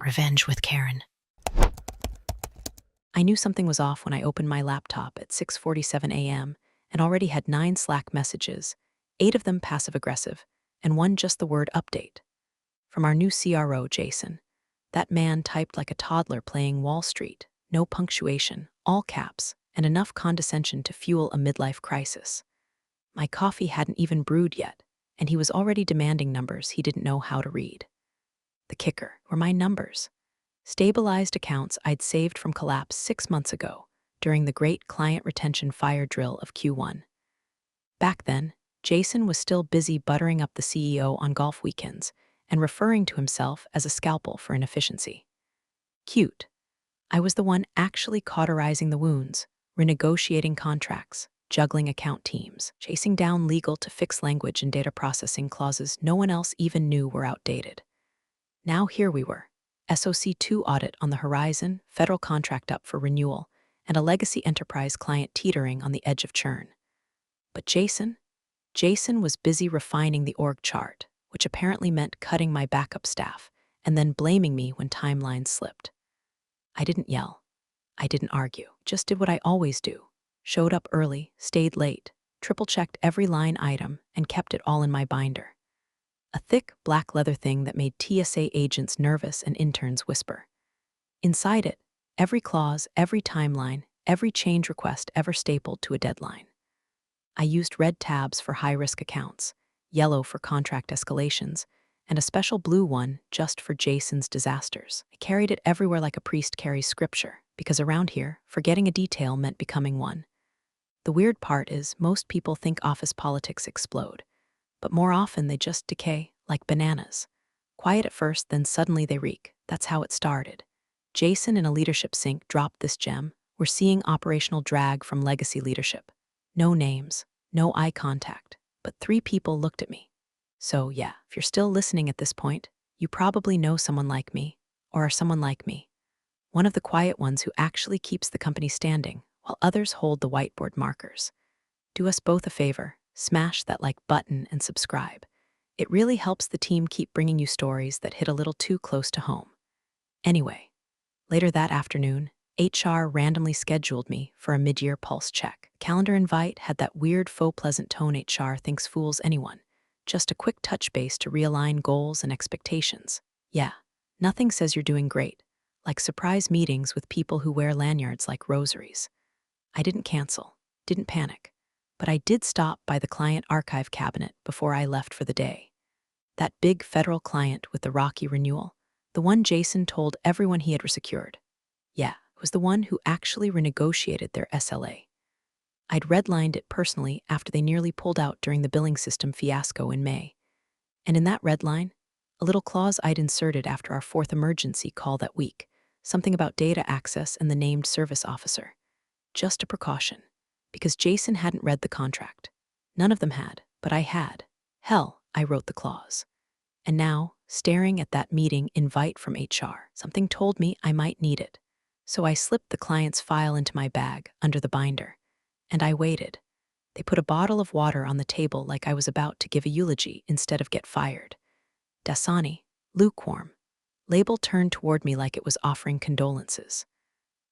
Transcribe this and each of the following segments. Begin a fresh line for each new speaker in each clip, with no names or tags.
Revenge with Karen. I knew something was off when I opened my laptop at 6:47 a.m. and already had 9 Slack messages, 8 of them passive-aggressive, and one just the word update. From our new CRO, Jason. That man typed like a toddler playing Wall Street, no punctuation, all caps, and enough condescension to fuel a midlife crisis. My coffee hadn't even brewed yet, and he was already demanding numbers he didn't know how to read. The kicker were my numbers. Stabilized accounts I'd saved from collapse 6 months ago during the great client retention fire drill of Q1. Back then, Jason was still busy buttering up the CEO on golf weekends and referring to himself as a scalpel for inefficiency. Cute. I was the one actually cauterizing the wounds, renegotiating contracts, juggling account teams, chasing down legal to fix language and data processing clauses no one else even knew were outdated. Now here we were, SOC 2 audit on the horizon, federal contract up for renewal, and a legacy enterprise client teetering on the edge of churn. But Jason was busy refining the org chart, which apparently meant cutting my backup staff and then blaming me when timelines slipped. I didn't yell. I didn't argue. Just did what I always do. Showed up early, stayed late, triple-checked every line item, and kept it all in my binder. A thick, black leather thing that made TSA agents nervous and interns whisper. Inside it, every clause, every timeline, every change request ever stapled to a deadline. I used red tabs for high-risk accounts, yellow for contract escalations, and a special blue one just for Jason's disasters. I carried it everywhere like a priest carries scripture, because around here, forgetting a detail meant becoming one. The weird part is most people think office politics explode, but more often they just decay, like bananas. Quiet at first, then suddenly they reek. That's how it started. Jason in a leadership sync dropped this gem. We're seeing operational drag from legacy leadership. No names, no eye contact, but 3 people looked at me. So yeah, if you're still listening at this point, you probably know someone like me, or are someone like me. One of the quiet ones who actually keeps the company standing, while others hold the whiteboard markers. Do us both a favor, smash that like button and subscribe. It really helps the team keep bringing you stories that hit a little too close to home. Anyway, later that afternoon, HR randomly scheduled me for a mid-year pulse check. Calendar invite had that weird faux pleasant tone HR thinks fools anyone. Just a quick touch base to realign goals and expectations. Yeah, nothing says you're doing great, like surprise meetings with people who wear lanyards like rosaries. I didn't cancel, didn't panic, but I did stop by the client archive cabinet before I left for the day. That big federal client with the rocky renewal, the one Jason told everyone he had secured. Yeah, it was the one who actually renegotiated their SLA. I'd redlined it personally after they nearly pulled out during the billing system fiasco in May. And in that redline, a little clause I'd inserted after our 4th emergency call that week, something about data access and the named service officer. Just a precaution, because Jason hadn't read the contract. None of them had, but I had. Hell, I wrote the clause. And now, staring at that meeting invite from HR, something told me I might need it. So I slipped the client's file into my bag, under the binder. And I waited. They put a bottle of water on the table like I was about to give a eulogy instead of get fired. Dasani, lukewarm. Label turned toward me like it was offering condolences.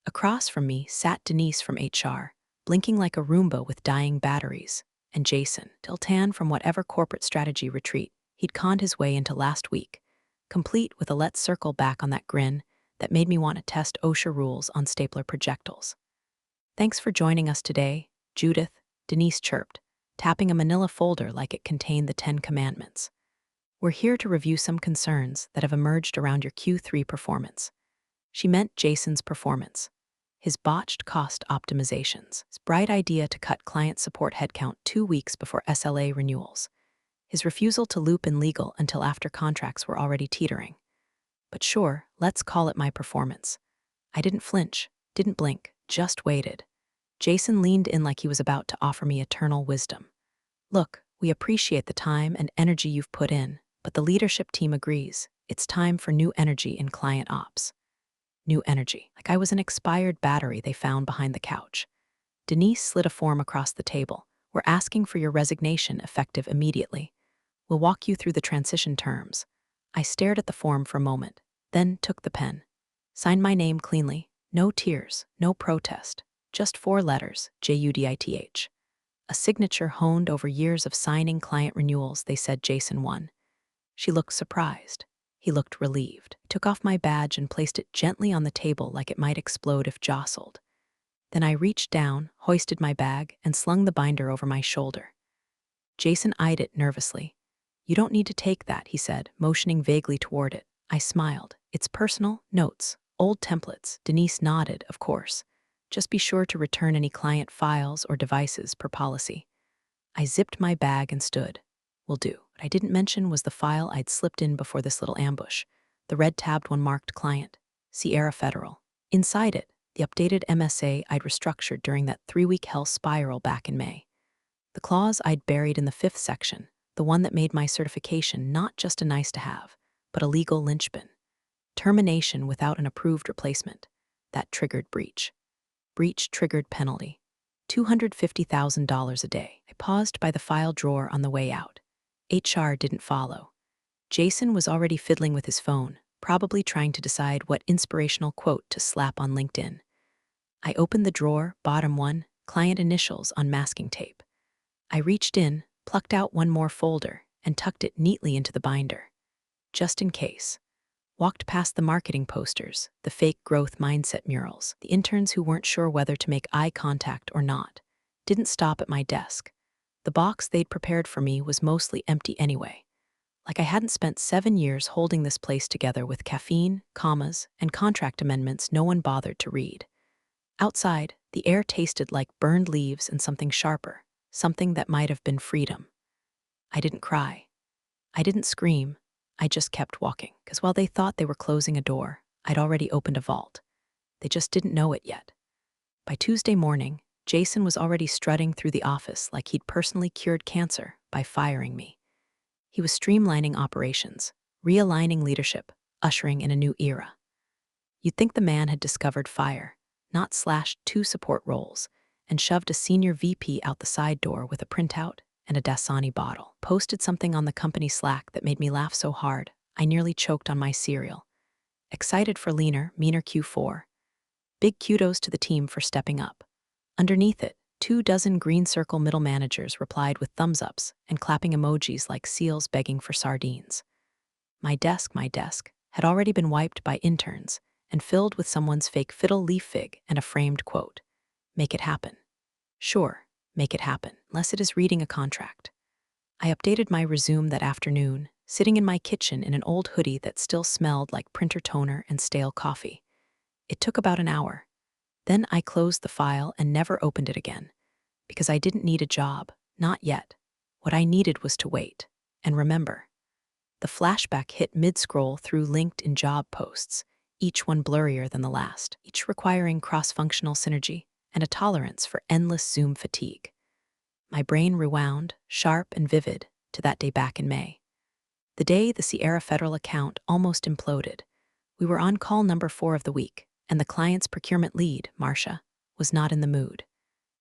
Across from me sat Denise from HR, blinking like a Roomba with dying batteries, and Jason, still tan from whatever corporate strategy retreat he'd conned his way into last week, complete with a let's circle back on that grin that made me want to test OSHA rules on stapler projectiles. Thanks for joining us today, Judith, Denise chirped, tapping a manila folder like it contained the 10 Commandments. We're here to review some concerns that have emerged around your Q3 performance. She meant Jason's performance. His botched cost optimizations, his bright idea to cut client support headcount 2 weeks before SLA renewals, his refusal to loop in legal until after contracts were already teetering. But sure, let's call it my performance. I didn't flinch, didn't blink, just waited. Jason leaned in like he was about to offer me eternal wisdom. Look, we appreciate the time and energy you've put in, but the leadership team agrees. It's time for new energy in client ops. New energy, like I was an expired battery they found behind the couch. Denise slid a form across the table. We're asking for your resignation effective immediately. We'll walk you through the transition terms. I stared at the form for a moment. then took the pen. Signed my name cleanly, no tears, no protest, just 4 letters, Judith. A signature honed over years of signing client renewals, they said Jason won. She looked surprised. He looked relieved. I took off my badge and placed it gently on the table like it might explode if jostled. Then I reached down, hoisted my bag, and slung the binder over my shoulder. Jason eyed it nervously. "You don't need to take that," he said, motioning vaguely toward it. I smiled. "It's personal, notes, old templates." Denise nodded, "Of course. Just be sure to return any client files or devices per policy." I zipped my bag and stood. "Will do." What I didn't mention was the file I'd slipped in before this little ambush, the red-tabbed one marked Client, Sierra Federal. Inside it, the updated MSA I'd restructured during that 3-week hell spiral back in May. The clause I'd buried in the 5th section, the one that made my certification not just a nice-to-have, but a legal linchpin. Termination without an approved replacement. That triggered breach. Breach triggered penalty. $250,000 a day. I paused by the file drawer on the way out. HR didn't follow. Jason was already fiddling with his phone, probably trying to decide what inspirational quote to slap on LinkedIn. I opened the drawer, bottom one, client initials on masking tape. I reached in, plucked out one more folder, and tucked it neatly into the binder. Just in case. Walked past the marketing posters, the fake growth mindset murals, the interns who weren't sure whether to make eye contact or not. Didn't stop at my desk. The box they'd prepared for me was mostly empty anyway. Like I hadn't spent 7 years holding this place together with caffeine, commas, and contract amendments no one bothered to read. Outside, the air tasted like burned leaves and something sharper, something that might have been freedom. I didn't cry. I didn't scream. I just kept walking, because while they thought they were closing a door, I'd already opened a vault. They just didn't know it yet. By Tuesday morning, Jason was already strutting through the office like he'd personally cured cancer by firing me. He was streamlining operations, realigning leadership, ushering in a new era. You'd think the man had discovered fire, not slashed 2 support roles, and shoved a senior VP out the side door with a printout and a Dasani bottle. Posted something on the company Slack that made me laugh so hard, I nearly choked on my cereal. Excited for leaner, meaner Q4. Big kudos to the team for stepping up. Underneath it, 24 green circle middle managers replied with thumbs-ups and clapping emojis like seals begging for sardines. My desk, had already been wiped by interns and filled with someone's fake fiddle leaf fig and a framed quote. "Make it happen." Sure, make it happen, unless it is reading a contract. I updated my resume that afternoon, sitting in my kitchen in an old hoodie that still smelled like printer toner and stale coffee. It took about an hour. Then I closed the file and never opened it again, because I didn't need a job, not yet. What I needed was to wait and remember. The flashback hit mid-scroll through LinkedIn job posts, each one blurrier than the last, each requiring cross-functional synergy and a tolerance for endless Zoom fatigue. My brain rewound, sharp and vivid, to that day back in May. The day the Sierra Federal account almost imploded. We were on call number 4 of the week, and the client's procurement lead, Marcia, was not in the mood.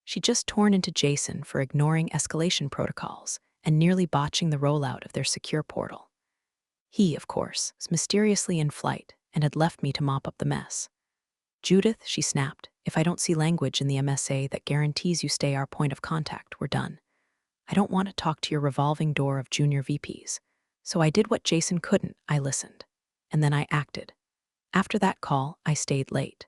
She'd just torn into Jason for ignoring escalation protocols and nearly botching the rollout of their secure portal. He, of course, was mysteriously in flight and had left me to mop up the mess. "Judith," she snapped, "if I don't see language in the MSA that guarantees you stay our point of contact, we're done. I don't want to talk to your revolving door of junior VPs." So I did what Jason couldn't. I listened. And then I acted. After that call, I stayed late.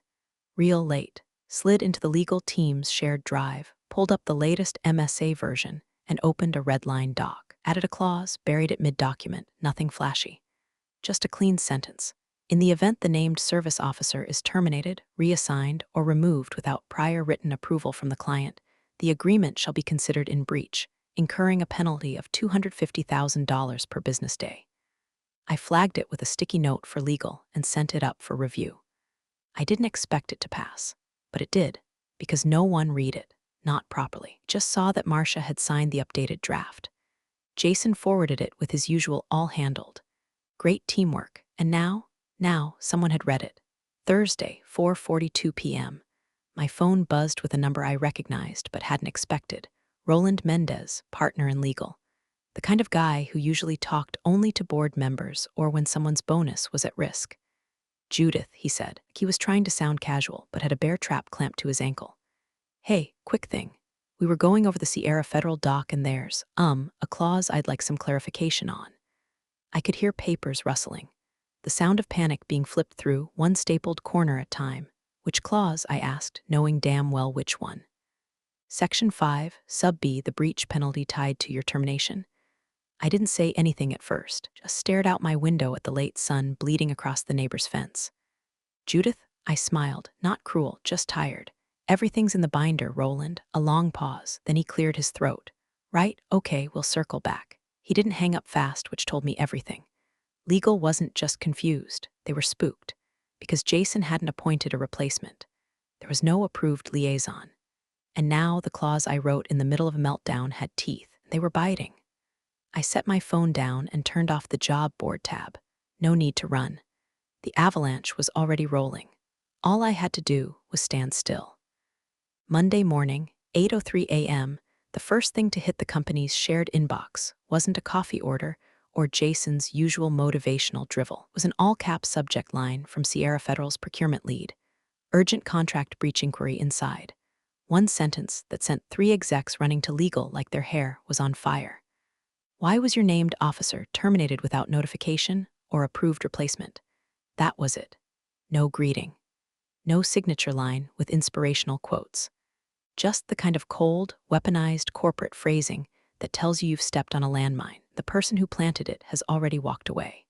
Real late. Slid into the legal team's shared drive, pulled up the latest MSA version, and opened a redline doc. Added a clause, buried it mid-document, nothing flashy. Just a clean sentence. In the event the named service officer is terminated, reassigned, or removed without prior written approval from the client, the agreement shall be considered in breach, incurring a penalty of $250,000 per business day. I flagged it with a sticky note for legal and sent it up for review. I didn't expect it to pass, but it did, because no one read it, not properly. Just saw that Marcia had signed the updated draft. Jason forwarded it with his usual all handled. Great teamwork, and now someone had read it. Thursday, 4:42 p.m. My phone buzzed with a number I recognized but hadn't expected. Roland Mendez, partner in legal. The kind of guy who usually talked only to board members or when someone's bonus was at risk. Judith, he said. He was trying to sound casual, but had a bear trap clamped to his ankle. Hey, quick thing. We were going over the Sierra Federal Dock and there's, a clause I'd like some clarification on. I could hear papers rustling. The sound of panic being flipped through, one stapled corner at a time. Which clause? I asked, knowing damn well which one. Section 5, sub B, the breach penalty tied to your termination. I didn't say anything at first, just stared out my window at the late sun bleeding across the neighbor's fence. Judith, I smiled, not cruel, just tired. Everything's in the binder, Roland. A long pause, then he cleared his throat. Right, okay, we'll circle back. He didn't hang up fast, which told me everything. Legal wasn't just confused, they were spooked, because Jason hadn't appointed a replacement. There was no approved liaison. And now the clause I wrote in the middle of a meltdown had teeth. They were biting. I set my phone down and turned off the job board tab. No need to run. The avalanche was already rolling. All I had to do was stand still. Monday morning, 8:03 a.m., the first thing to hit the company's shared inbox wasn't a coffee order or Jason's usual motivational drivel. It was an all-caps subject line from Sierra Federal's procurement lead. Urgent contract breach inquiry inside. One sentence that sent 3 execs running to legal like their hair was on fire. Why was your named officer terminated without notification or approved replacement? That was it. No greeting. No signature line with inspirational quotes. Just the kind of cold, weaponized corporate phrasing that tells you you've stepped on a landmine. The person who planted it has already walked away.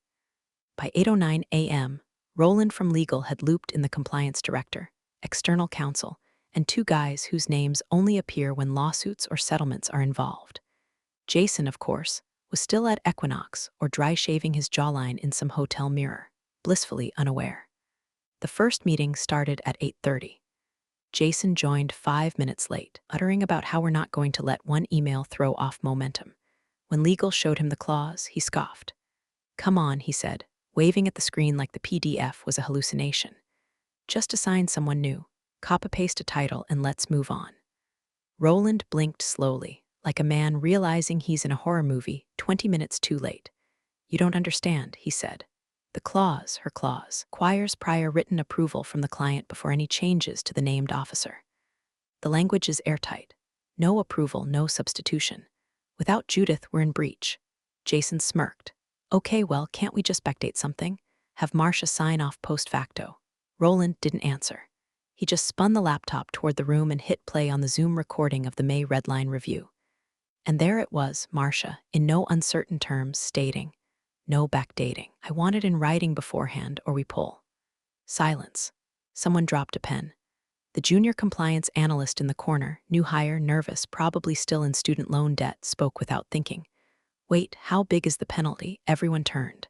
By 8:09 a.m., Roland from legal had looped in the compliance director, external counsel, and 2 guys whose names only appear when lawsuits or settlements are involved. Jason, of course, was still at Equinox or dry shaving his jawline in some hotel mirror, blissfully unaware. The first meeting started at 8:30. Jason joined 5 minutes late, uttering about how we're not going to let one email throw off momentum. When legal showed him the clause, he scoffed. Come on, he said, waving at the screen like the PDF was a hallucination. Just assign someone new, copy-paste a title, and let's move on. Roland blinked slowly, like a man realizing he's in a horror movie 20 minutes too late. You don't understand, he said. The clause, her clause, requires prior written approval from the client before any changes to the named officer. The language is airtight. No approval, no substitution. Without Judith, we're in breach. Jason smirked. Okay, well, can't we just backdate something? Have Marcia sign off post facto? Roland didn't answer. He just spun the laptop toward the room and hit play on the Zoom recording of the May Redline review. And there it was, Marcia, in no uncertain terms, stating, no backdating. I want it in writing beforehand or we pull. Silence. Someone dropped a pen. The junior compliance analyst in the corner, new hire, nervous, probably still in student loan debt, spoke without thinking. Wait, how big is the penalty? Everyone turned.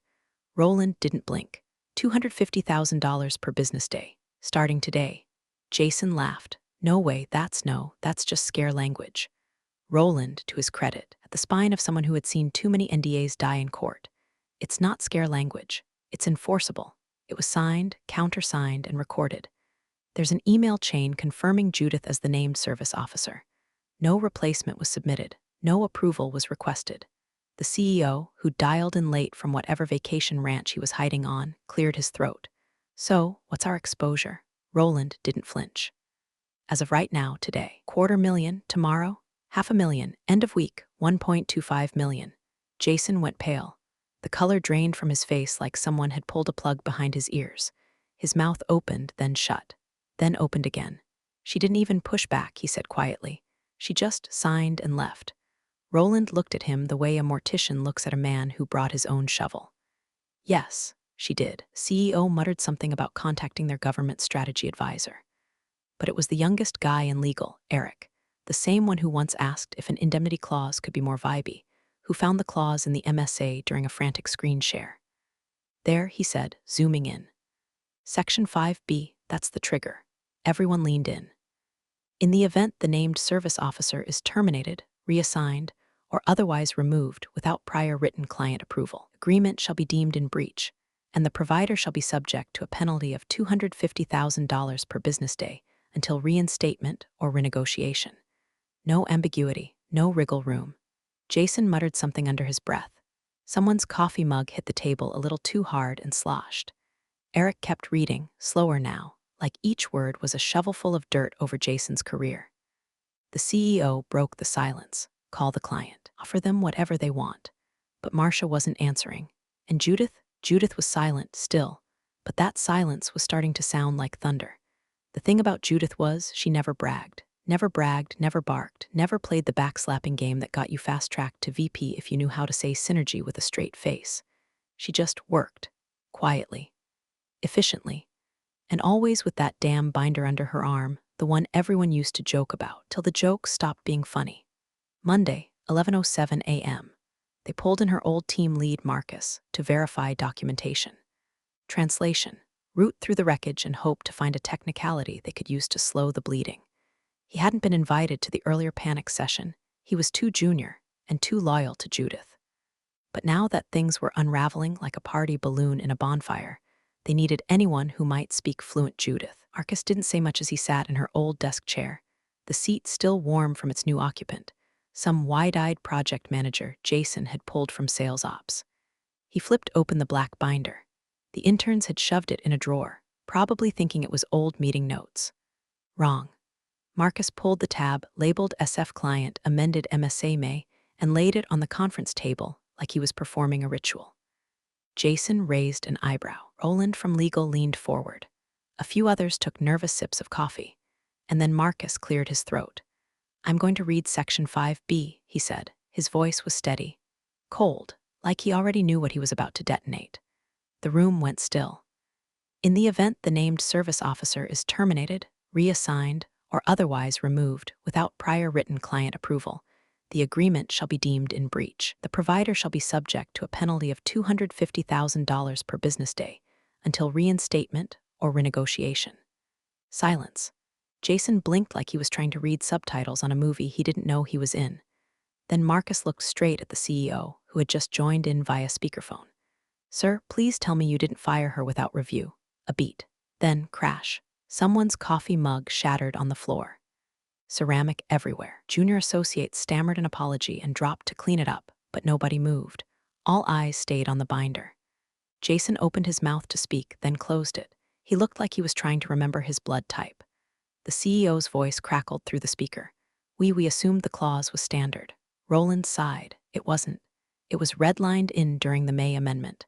Roland didn't blink. $250,000 per business day, starting today. Jason laughed. No way, that's just scare language. Roland, to his credit, at the spine of someone who had seen too many NDAs die in court. It's not scare language. It's enforceable. It was signed, countersigned, and recorded. There's an email chain confirming Judith as the named service officer. No replacement was submitted. No approval was requested. The CEO, who dialed in late from whatever vacation ranch he was hiding on, cleared his throat. So, what's our exposure? Roland didn't flinch. As of right now, today, $250,000, tomorrow, $500,000, end of week, $1.25 million. Jason went pale. The color drained from his face like someone had pulled a plug behind his ears. His mouth opened, then shut, then opened again. She didn't even push back, he said quietly. She just signed and left. Roland looked at him the way a mortician looks at a man who brought his own shovel. Yes, she did. CEO muttered something about contacting their government strategy advisor. But it was the youngest guy in legal, Eric, the same one who once asked if an indemnity clause could be more vibey, who found the clause in the MSA during a frantic screen share. There, he said, zooming in. Section 5B, that's the trigger. Everyone leaned in. In the event the named service officer is terminated, reassigned, or otherwise removed without prior written client approval, agreement shall be deemed in breach, and the provider shall be subject to a penalty of $250,000 per business day until reinstatement or renegotiation. No ambiguity, no wriggle room. Jason muttered something under his breath. Someone's coffee mug hit the table a little too hard and sloshed. Eric kept reading, slower now, like each word was a shovelful of dirt over Jason's career. The CEO broke the silence. Call the client. Offer them whatever they want. But Marcia wasn't answering. And Judith was silent, still. But that silence was starting to sound like thunder. The thing about Judith was she never bragged. Never bragged, never barked, never played the backslapping game that got you fast-tracked to VP if you knew how to say synergy with a straight face. She just worked. Quietly. Efficiently. And always with that damn binder under her arm, the one everyone used to joke about, till the joke stopped being funny. Monday, 11:07 a.m. They pulled in her old team lead, Marcus, to verify documentation. Translation: root through the wreckage and hope to find a technicality they could use to slow the bleeding. He hadn't been invited to the earlier panic session. He was too junior and too loyal to Judith. But now that things were unraveling like a party balloon in a bonfire, they needed anyone who might speak fluent Judith. Marcus didn't say much as he sat in her old desk chair, the seat still warm from its new occupant. Some wide-eyed project manager Jason had pulled from sales ops. He flipped open the black binder. The interns had shoved it in a drawer, probably thinking it was old meeting notes. Wrong. Marcus pulled the tab labeled SF Client Amended MSA May and laid it on the conference table like he was performing a ritual. Jason raised an eyebrow. Roland from legal leaned forward. A few others took nervous sips of coffee. And then Marcus cleared his throat. "I'm going to read Section 5B, he said. His voice was steady. Cold, like he already knew what he was about to detonate. The room went still. In the event the named service officer is terminated, reassigned, or otherwise removed without prior written client approval, the agreement shall be deemed in breach. The provider shall be subject to a penalty of $250,000 per business day until reinstatement or renegotiation." Silence. Jason blinked like he was trying to read subtitles on a movie he didn't know he was in. Then Marcus looked straight at the CEO, who had just joined in via speakerphone. "Sir, please tell me you didn't fire her without review." A beat. Then crash. Someone's coffee mug shattered on the floor. Ceramic everywhere. Junior associate stammered an apology and dropped to clean it up, but nobody moved. All eyes stayed on the binder. Jason opened his mouth to speak, then closed it. He looked like he was trying to remember his blood type. The CEO's voice crackled through the speaker. We assumed the clause was standard." Roland sighed. It wasn't. It was redlined in during the May amendment.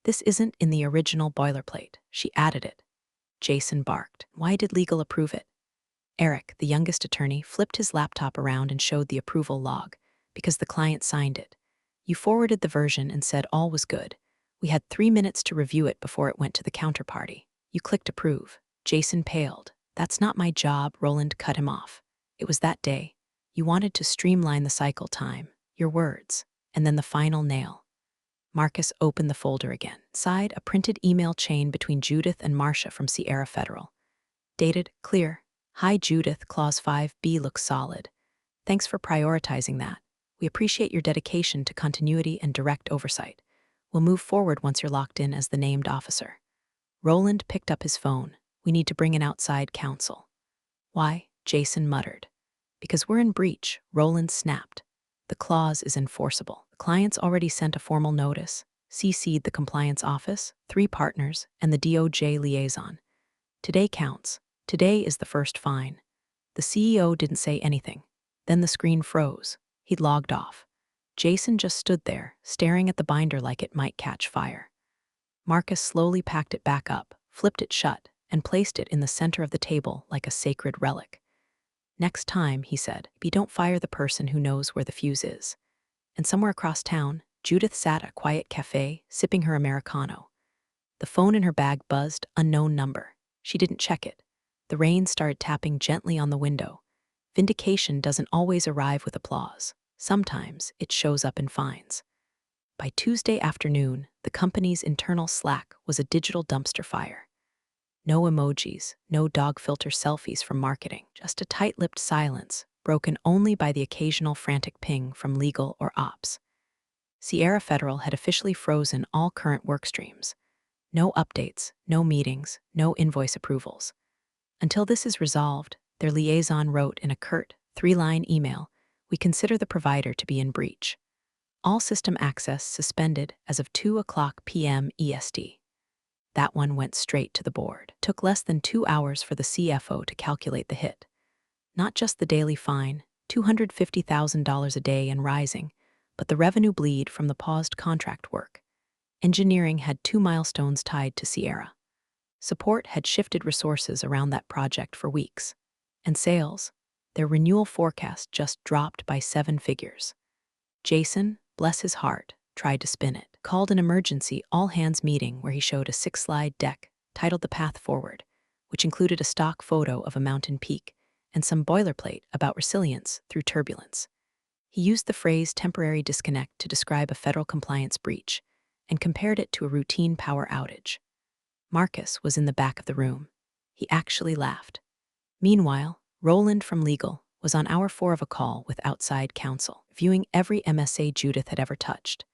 "This isn't in the original boilerplate. She added it." Jason barked. "Why did legal approve it?" Eric, the youngest attorney, flipped his laptop around and showed the approval log. "Because the client signed it. You forwarded the version and said all was good. We had 3 minutes to review it before it went to the counterparty. You clicked approve." Jason paled. "That's not my job," Roland cut him off. "It was that day. You wanted to streamline the cycle time. Your words. And then the final nail." Marcus opened the folder again. Inside, a printed email chain between Judith and Marcia from Sierra Federal. Dated, clear. "Hi Judith, Clause 5B looks solid. Thanks for prioritizing that. We appreciate your dedication to continuity and direct oversight. We'll move forward once you're locked in as the named officer." Roland picked up his phone. "We need to bring in outside counsel." "Why?" Jason muttered. "Because we're in breach," Roland snapped. "The clause is enforceable. The client's already sent a formal notice, CC'd the compliance office, 3 partners, and the DOJ liaison. Today counts. Today is the first fine." The CEO didn't say anything. Then the screen froze. He'd logged off. Jason just stood there, staring at the binder like it might catch fire. Marcus slowly packed it back up, flipped it shut, and placed it in the center of the table like a sacred relic. "Next time," he said, "you don't fire the person who knows where the fuse is." And somewhere across town, Judith sat at a quiet cafe, sipping her Americano. The phone in her bag buzzed, unknown number. She didn't check it. The rain started tapping gently on the window. Vindication doesn't always arrive with applause. Sometimes it shows up in fines. By Tuesday afternoon, the company's internal Slack was a digital dumpster fire. No emojis, no dog filter selfies from marketing, just a tight-lipped silence, broken only by the occasional frantic ping from legal or ops. Sierra Federal had officially frozen all current work streams. No updates, no meetings, no invoice approvals. "Until this is resolved," their liaison wrote in a curt, 3-line email, "we consider the provider to be in breach. All system access suspended as of 2:00 p.m. EST." That one went straight to the board. It took less than 2 hours for the CFO to calculate the hit. Not just the daily fine, $250,000 a day and rising, but the revenue bleed from the paused contract work. Engineering had 2 milestones tied to Sierra. Support had shifted resources around that project for weeks. And sales, their renewal forecast just dropped by 7 figures. Jason, bless his heart, tried to spin it. Called an emergency all-hands meeting where he showed a 6-slide deck titled The Path Forward, which included a stock photo of a mountain peak and some boilerplate about resilience through turbulence. He used the phrase temporary disconnect to describe a federal compliance breach and compared it to a routine power outage. Marcus was in the back of the room. He actually laughed. Meanwhile, Roland from legal was on hour 4 of a call with outside counsel, viewing every MSA Judith had ever touched.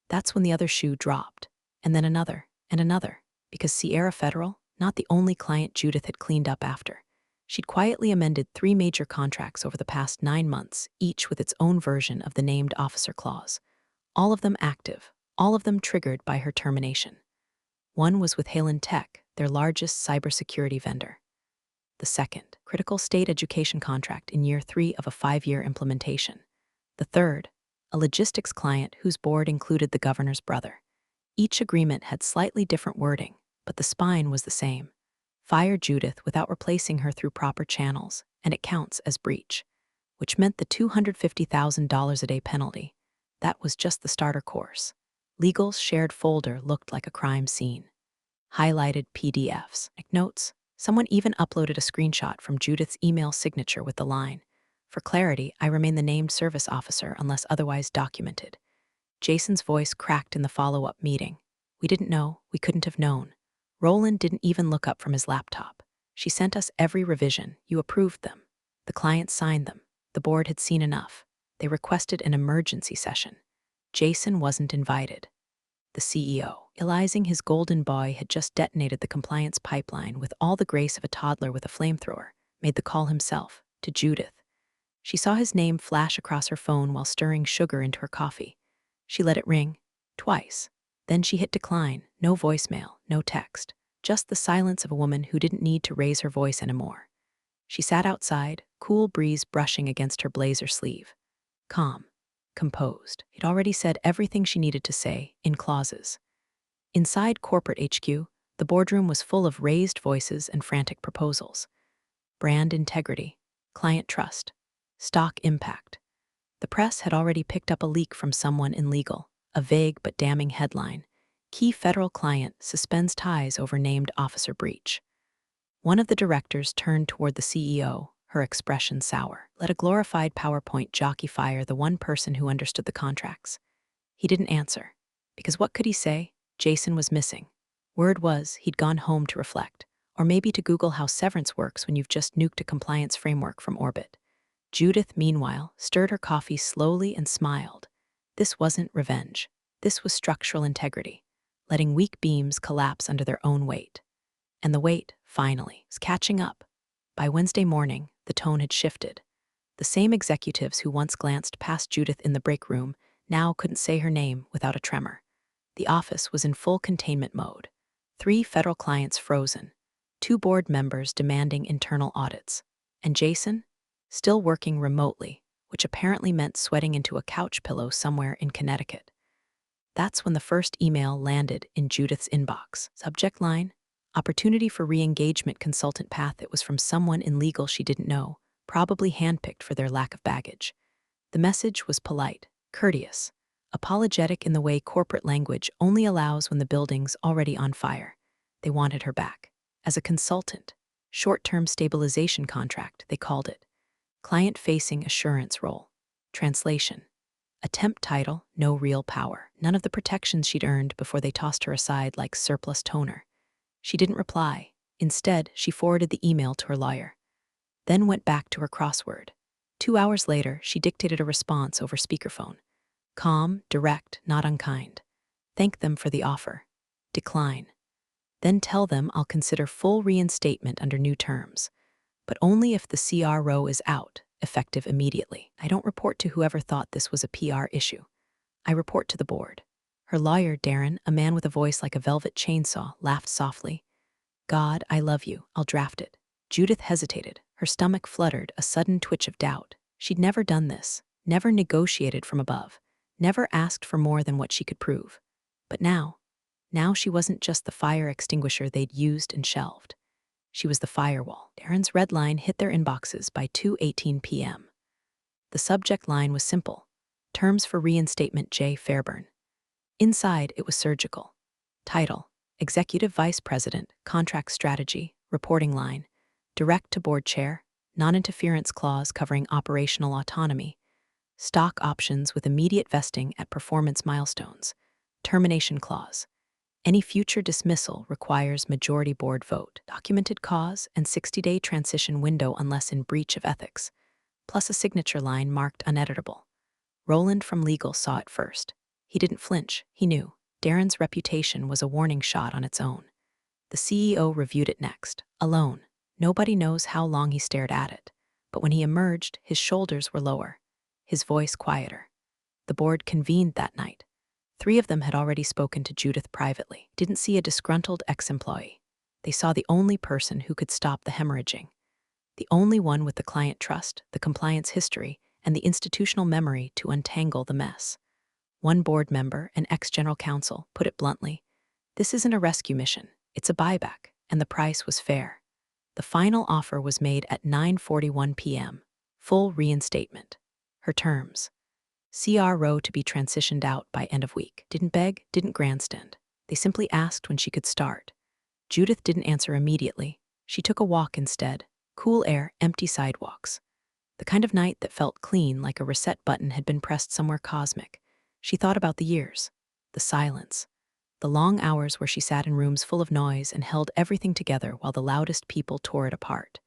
That's when the other shoe dropped, and then another, and another, because Sierra Federal, not the only client Judith had cleaned up after. She'd quietly amended 3 major contracts over the past 9 months, each with its own version of the named officer clause. All of them active, all of them triggered by her termination. One was with Halen Tech, their largest cybersecurity vendor. The second, critical state education contract in year 3 of a 5-year implementation. The third, a logistics client whose board included the governor's brother. Each agreement had slightly different wording, but the spine was the same. Fire Judith without replacing her through proper channels, and it counts as breach, which meant the $250,000 a day penalty. That was just the starter course. Legal's shared folder looked like a crime scene. Highlighted PDFs, like notes. Someone even uploaded a screenshot from Judith's email signature with the line, "For clarity, I remain the named service officer unless otherwise documented." Jason's voice cracked in the follow-up meeting. "We didn't know, we couldn't have known. Roland didn't even look up from his laptop. She sent us every revision, you approved them. The client signed them. The board had seen enough. They requested an emergency session. Jason wasn't invited." The CEO, realizing his golden boy had just detonated the compliance pipeline with all the grace of a toddler with a flamethrower, made the call himself, to Judith. She saw his name flash across her phone while stirring sugar into her coffee. She let it ring, twice. Then she hit decline, no voicemail, no text, just the silence of a woman who didn't need to raise her voice anymore. She sat outside, cool breeze brushing against her blazer sleeve. Calm. Composed. He'd already said everything she needed to say, in clauses. Inside corporate HQ, the boardroom was full of raised voices and frantic proposals. Brand integrity, client trust, stock impact. The press had already picked up a leak from someone in legal, a vague but damning headline. Key federal client suspends ties over named officer breach. One of the directors turned toward the CEO, her expression sour. Let a glorified PowerPoint jockey fire the one person who understood the contracts. He didn't answer. Because what could he say? Jason was missing. Word was he'd gone home to reflect, or maybe to Google how severance works when you've just nuked a compliance framework from orbit. Judith, meanwhile, stirred her coffee slowly and smiled. This wasn't revenge. This was structural integrity, letting weak beams collapse under their own weight. And the weight, finally, was catching up. By Wednesday morning, the tone had shifted. The same executives who once glanced past Judith in the break room now couldn't say her name without a tremor. The office was in full containment mode. 3 federal clients frozen, 2 board members demanding internal audits, and Jason, still working remotely, which apparently meant sweating into a couch pillow somewhere in Connecticut. That's when the first email landed in Judith's inbox. Subject line, opportunity for re-engagement consultant path. It was from someone in legal she didn't know, probably handpicked for their lack of baggage. The message was polite, courteous, apologetic in the way corporate language only allows when the building's already on fire. They wanted her back. As a consultant, short-term stabilization contract, they called it. Client-facing assurance role. Translation. A temp title, no real power. None of the protections she'd earned before they tossed her aside like surplus toner. She didn't reply. Instead, she forwarded the email to her lawyer. Then went back to her crossword. 2 hours later, she dictated a response over speakerphone. Calm, direct, not unkind. Thank them for the offer. Decline. Then tell them I'll consider full reinstatement under new terms, but only if the CRO is out, effective immediately. I don't report to whoever thought this was a PR issue. I report to the board. Her lawyer, Darren, a man with a voice like a velvet chainsaw, laughed softly. God, I love you. I'll draft it. Judith hesitated. Her stomach fluttered, a sudden twitch of doubt. She'd never done this, never negotiated from above, never asked for more than what she could prove. But now she wasn't just the fire extinguisher they'd used and shelved. She was the firewall. Darren's red line hit their inboxes by 2:18 p.m. The subject line was simple: Terms for Reinstatement J. Fairburn. Inside, it was surgical. Title: Executive Vice President, Contract Strategy, Reporting Line, Direct to Board Chair, Non-Interference Clause covering operational autonomy, Stock Options with immediate vesting at performance milestones, Termination Clause. Any future dismissal requires majority board vote, documented cause, and 60-day transition window unless in breach of ethics, plus a signature line marked uneditable. Roland from legal saw it first. He didn't flinch. He knew. Darren's reputation was a warning shot on its own. The CEO reviewed it next, alone. Nobody knows how long he stared at it. But when he emerged, his shoulders were lower, his voice quieter. The board convened that night. 3 of them had already spoken to Judith privately, didn't see a disgruntled ex-employee. They saw the only person who could stop the hemorrhaging. The only one with the client trust, the compliance history, and the institutional memory to untangle the mess. One board member, an ex-general counsel, put it bluntly: "This isn't a rescue mission, it's a buyback," and the price was fair. The final offer was made at 9:41 p.m. Full reinstatement. Her terms: CRO to be transitioned out by end of week. Didn't beg, didn't grandstand. They simply asked when she could start. Judith didn't answer immediately. She took a walk instead. Cool air, empty sidewalks. The kind of night that felt clean, like a reset button had been pressed somewhere cosmic. She thought about the years, the silence, the long hours where she sat in rooms full of noise and held everything together while the loudest people tore it apart.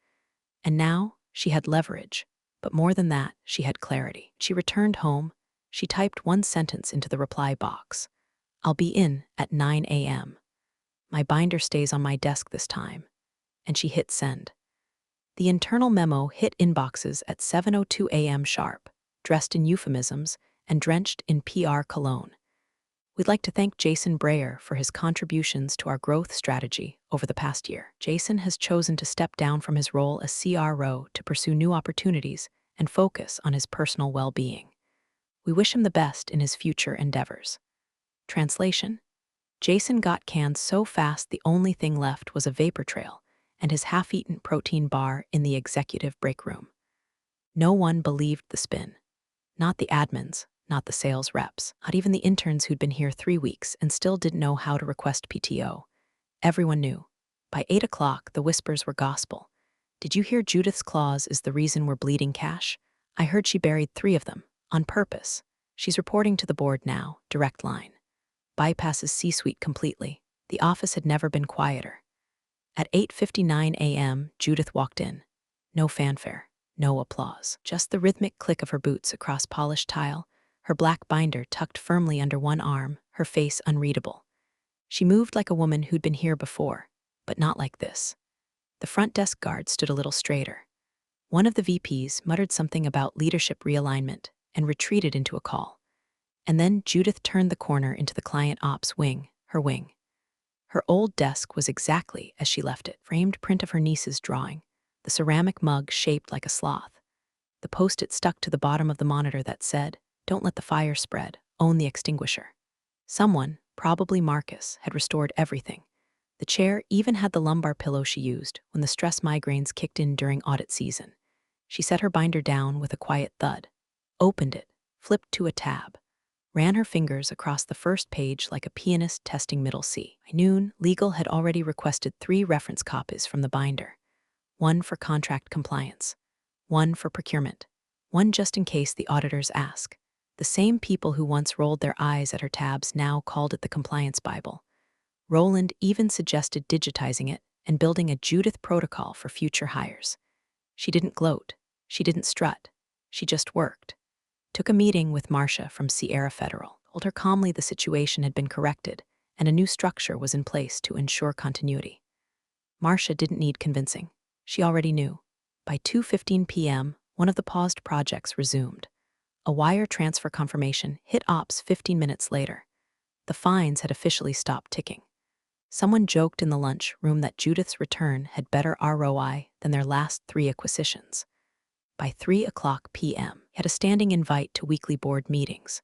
And now she had leverage, but more than that, she had clarity. She returned home. She typed one sentence into the reply box: "I'll be in at 9 a.m. My binder stays on my desk this time." And she hit send. The internal memo hit inboxes at 7:02 a.m. sharp, dressed in euphemisms and drenched in PR cologne. "We'd like to thank Jason Breyer for his contributions to our growth strategy over the past year. Jason has chosen to step down from his role as CRO to pursue new opportunities and focus on his personal well-being. We wish him the best in his future endeavors." Translation: Jason got canned so fast the only thing left was a vapor trail and his half-eaten protein bar in the executive break room. No one believed the spin. Not the admins, not the sales reps, not even the interns who'd been here 3 weeks and still didn't know how to request PTO. Everyone knew. By 8 o'clock, the whispers were gospel. "Did you hear Judith's clause is the reason we're bleeding cash? I heard she buried 3 of them, on purpose. She's reporting to the board now, direct line. Bypasses C-suite completely. The office had never been quieter." At 8:59 a.m., Judith walked in. No fanfare, no applause, just the rhythmic click of her boots across polished tile, her black binder tucked firmly under one arm, her face unreadable. She moved like a woman who'd been here before, but not like this. The front desk guard stood a little straighter. One of the VPs muttered something about leadership realignment and retreated into a call. And then Judith turned the corner into the client ops wing, her wing. Her old desk was exactly as she left it, framed print of her niece's drawing, the ceramic mug shaped like a sloth. The post-it stuck to the bottom of the monitor that said, "Don't let the fire spread, own the extinguisher." Someone, probably Marcus, had restored everything. The chair even had the lumbar pillow she used when the stress migraines kicked in during audit season. She set her binder down with a quiet thud, opened it, flipped to a tab, ran her fingers across the first page like a pianist testing middle C. By noon, legal had already requested 3 reference copies from the binder. One for contract compliance, one for procurement, one just in case the auditors ask. The same people who once rolled their eyes at her tabs now called it the Compliance Bible. Roland even suggested digitizing it and building a Judith protocol for future hires. She didn't gloat. She didn't strut. She just worked. Took a meeting with Marcia from Sierra Federal, told her calmly the situation had been corrected and a new structure was in place to ensure continuity. Marcia didn't need convincing. She already knew. By 2:15 p.m., one of the paused projects resumed. A wire transfer confirmation hit ops 15 minutes later. The fines had officially stopped ticking. Someone joked in the lunch room that Judith's return had better ROI than their last 3 acquisitions. By 3 p.m., he had a standing invite to weekly board meetings.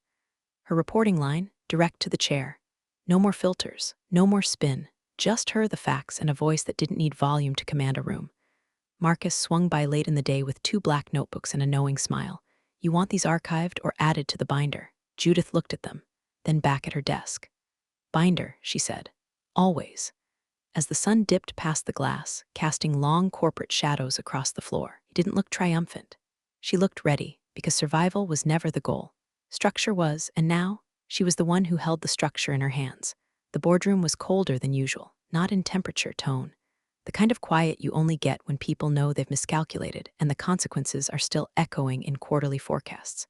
Her reporting line, direct to the chair. No more filters, no more spin, just her, the facts, and a voice that didn't need volume to command a room. Marcus swung by late in the day with 2 black notebooks and a knowing smile. You want these archived or added to the binder? Judith looked at them, then back at her desk. Binder, she said. Always. As the sun dipped past the glass, casting long corporate shadows across the floor, he didn't look triumphant. She looked ready, because survival was never the goal. Structure was, and now, she was the one who held the structure in her hands. The boardroom was colder than usual, not in temperature, tone. The kind of quiet you only get when people know they've miscalculated and the consequences are still echoing in quarterly forecasts.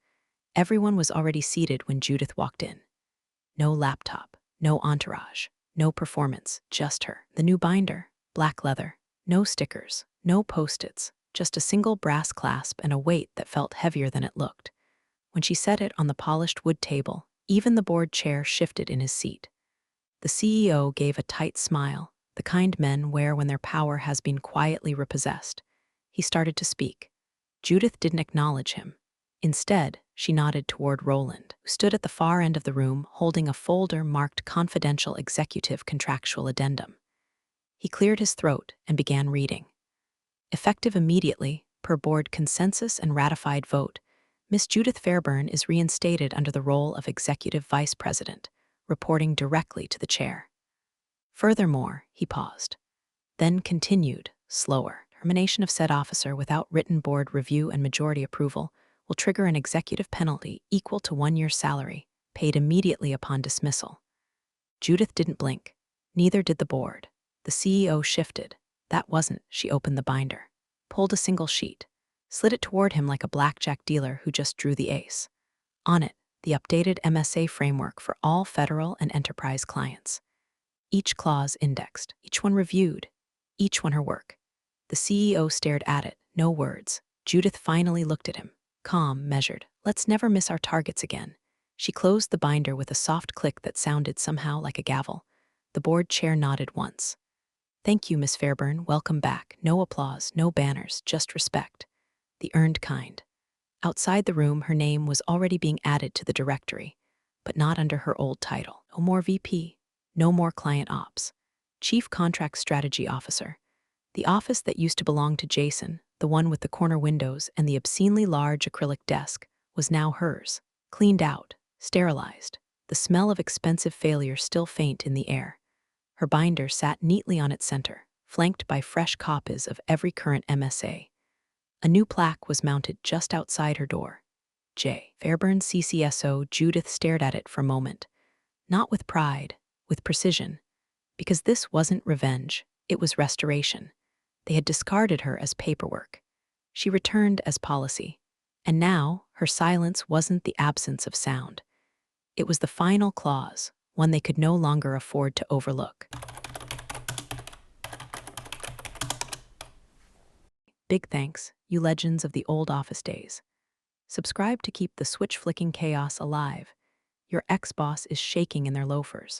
Everyone was already seated when Judith walked in. No laptop, no entourage, no performance, just her. The new binder, black leather, no stickers, no post-its, just a single brass clasp and a weight that felt heavier than it looked. When she set it on the polished wood table, even the board chair shifted in his seat. The CEO gave a tight smile, the kind men wear when their power has been quietly repossessed. He started to speak. Judith didn't acknowledge him. Instead, she nodded toward Roland, who stood at the far end of the room holding a folder marked Confidential Executive Contractual Addendum. He cleared his throat and began reading. Effective immediately, per board consensus and ratified vote, Miss Judith Fairburn is reinstated under the role of Executive Vice President, reporting directly to the chair. Furthermore, he paused, then continued, slower. Termination of said officer without written board review and majority approval will trigger an executive penalty equal to 1 year's salary, paid immediately upon dismissal. Judith didn't blink. Neither did the board. The CEO shifted. That wasn't. She opened the binder, pulled a single sheet, slid it toward him like a blackjack dealer who just drew the ace. On it, the updated MSA framework for all federal and enterprise clients. Each clause indexed, each one reviewed, each one her work. The CEO stared at it, no words. Judith finally looked at him, calm, measured. Let's never miss our targets again. She closed the binder with a soft click that sounded somehow like a gavel. The board chair nodded once. Thank you, Miss Fairburn. Welcome back. No applause, no banners, just respect. The earned kind. Outside the room, her name was already being added to the directory, but not under her old title. No more VP, no more client ops. Chief Contract Strategy Officer. The office that used to belong to Jason, the one with the corner windows and the obscenely large acrylic desk, was now hers. Cleaned out, sterilized, the smell of expensive failure still faint in the air. Her binder sat neatly on its center, flanked by fresh copies of every current MSA. A new plaque was mounted just outside her door. J. Fairburn CCSO. Judith stared at it for a moment. Not with pride, with precision. Because this wasn't revenge, it was restoration. They had discarded her as paperwork. She returned as policy. And now, her silence wasn't the absence of sound. It was the final clause, one they could no longer afford to overlook. Big thanks, you legends of the old office days. Subscribe to keep the switch-flicking chaos alive. Your ex-boss is shaking in their loafers.